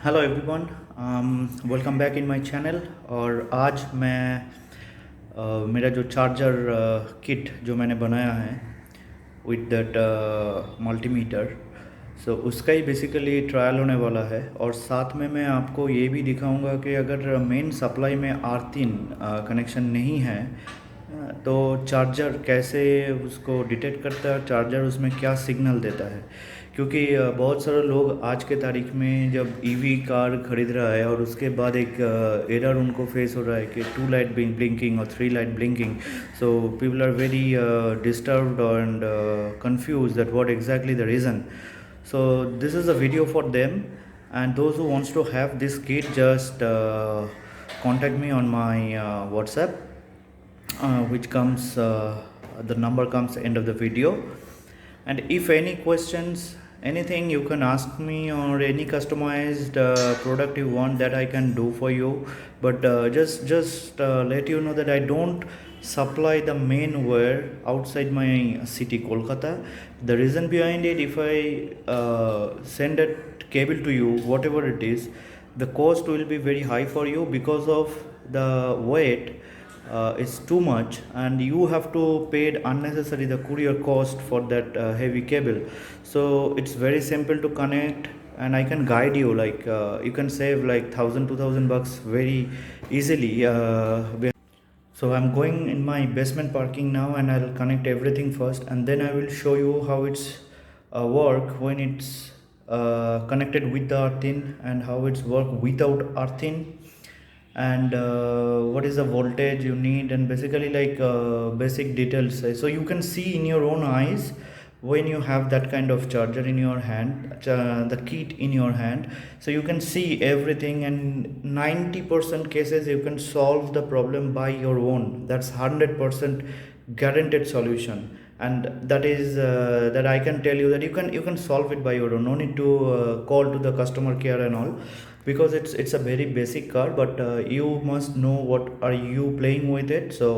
Hello everyone, welcome back in my channel. और आज मैं मेरा जो चार्जर किट जो मैंने बनाया है विद दैट मल्टीमीटर, सो उसका ही बेसिकली ट्रायल होने वाला है। और साथ में मैं आपको ये भी दिखाऊंगा कि अगर मेन सप्लाई में आर्थिन कनेक्शन नहीं है तो चार्जर कैसे उसको डिटेक्ट करता है, चार्जर उसमें क्या सिग्नल देता है। क्योंकि बहुत सारे लोग आज के तारीख में जब ईवी कार खरीद रहा है और उसके बाद एक एरर उनको फेस हो रहा है कि टू लाइट ब्लिंकिंग और three light blinking, so people are very disturbed and confused that what exactly the reason. So this is a video for them, and those who wants to have this kit just contact me on my WhatsApp, which comes the number comes end of the video. And if any questions, anything you can ask me, or any customized product you want that I can do for you. But just let you know that I don't supply the main wire outside my city Kolkata. The reason behind it, if I send that cable to you, whatever it is, the cost will be very high for you because of the weight is too much, and you have to pay unnecessary the courier cost for that heavy cable. So it's very simple to connect, and I can guide you, like you can save like 1,000 2,000 bucks very easily. So I'm going in my basement parking now, and I'll connect everything first, and then I will show you how it's work when it's connected with the earthing, and how it's work without earthing, and what is the voltage you need, and basically like basic details. So you can see in your own eyes when you have that kind of charger in your hand, the kit in your hand, so you can see everything, and 90% cases you can solve the problem by your own. That's 100% guaranteed solution, and that is that I can tell you that you can solve it by your own. No need to call to the customer care and all, because it's a very basic car, but you must know what are you playing with it, so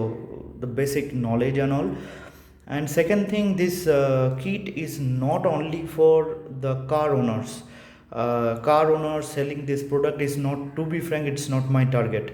the basic knowledge and all. And second thing, this kit is not only for the car owners. Car owners selling this product is not, to be frank, it's not my target.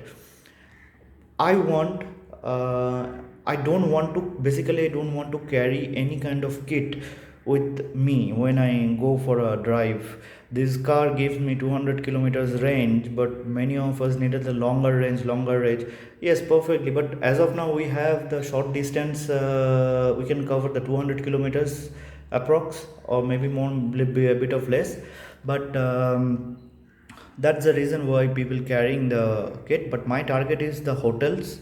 I want, I don't want to, basically, I don't want to carry any kind of kit with me when I go for a drive. This car gives me 200 kilometers range, but many of us needed the longer range, longer range. Yes, perfectly. But as of now, we have the short distance, we can cover the 200 kilometers approx, or maybe more, be a bit of less. But that's the reason why people carrying the kit. But my target is the hotels,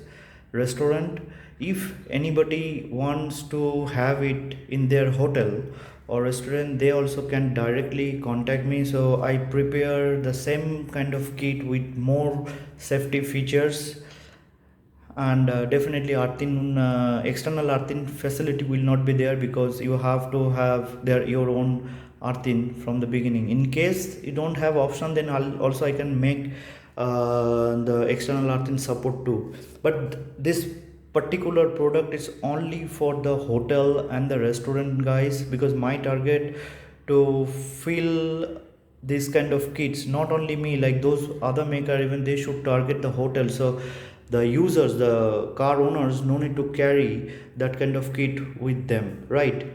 restaurant. If anybody wants to have it in their hotel or restaurant, they also can directly contact me. So I prepare the same kind of kit with more safety features. And definitely earthing, external earthing facility will not be there, because you have to have your own earthing from the beginning. In case you don't have option, then I can make the external earthing support too. But this particular product is only for the hotel and the restaurant guys, because my target to fill this kind of kits, not only me, like those other maker, even they should target the hotel. So the users, the car owners, no need to carry that kind of kit with them, right?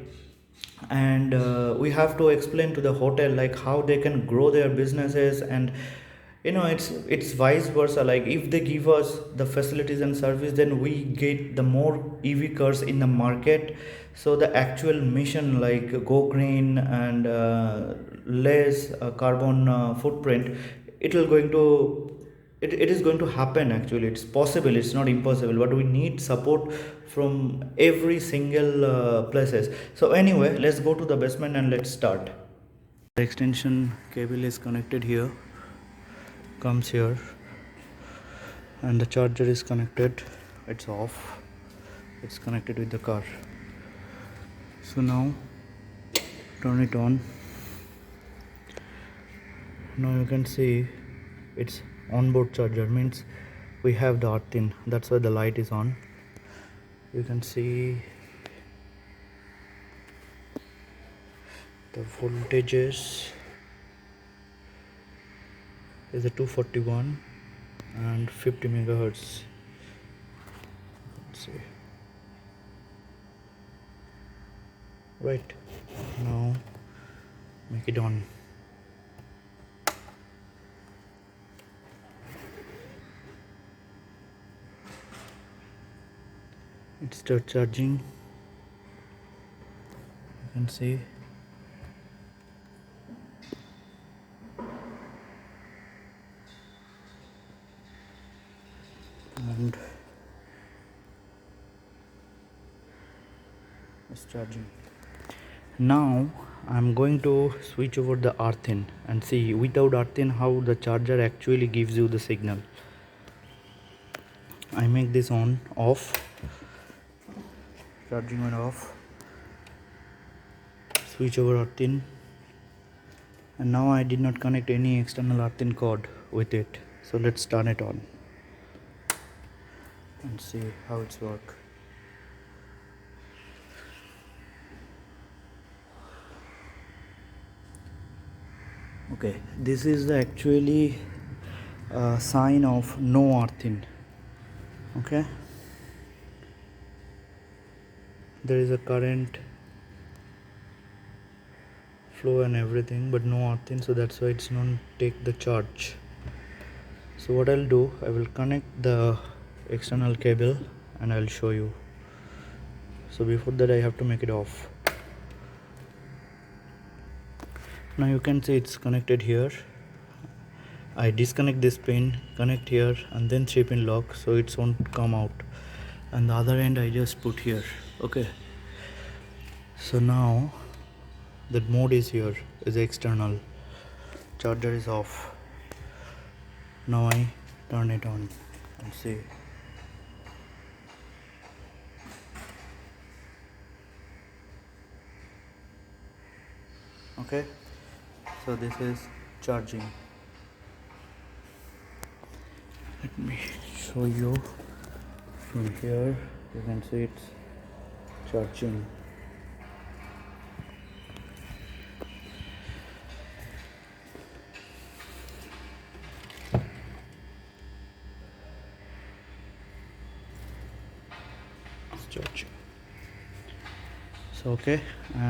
And we have to explain to the hotel like how they can grow their businesses. And it's vice versa, like if they give us the facilities and service, then we get the more EV cars in the market. So the actual mission, like go green and less carbon footprint, it will going to it is going to happen. Actually, it's possible, it's not impossible, but we need support from every single places. So anyway, let's go to the basement and let's start. The extension cable is connected here, comes here, and the charger is connected. It's off, it's connected with the car. So now turn it on. Now you can see it's onboard charger, means we have the earthing, that's why the light is on. You can see the voltages. is a 241 and 50 megahertz. Let's see. Right, now make it on. It starts charging, you can see. And it's charging. Now I'm going to switch over the earth-in and see without earth-in how the charger actually gives you the signal. I make this on, off, charging on off, switch over earth-in, and now I did not connect any external earth-in cord with it. So let's turn it on and see how it's work. Okay, this is the actually sign of no earth-in. Okay, there is a current flow and everything, but no earth-in, so that's why it's not take the charge. So what I'll do, I will connect the external cable and I'll show you. So before that I have to make it off. Now you can see it's connected here. I disconnect this pin, connect here, and then 3-pin lock, so it won't come out. And the other end I just put here. Okay, so now that mode is here, is external, charger is off. Now I turn it on and see. Okay, so this is charging. Let me show you from here. You can see it's charging. It's charging. So okay, and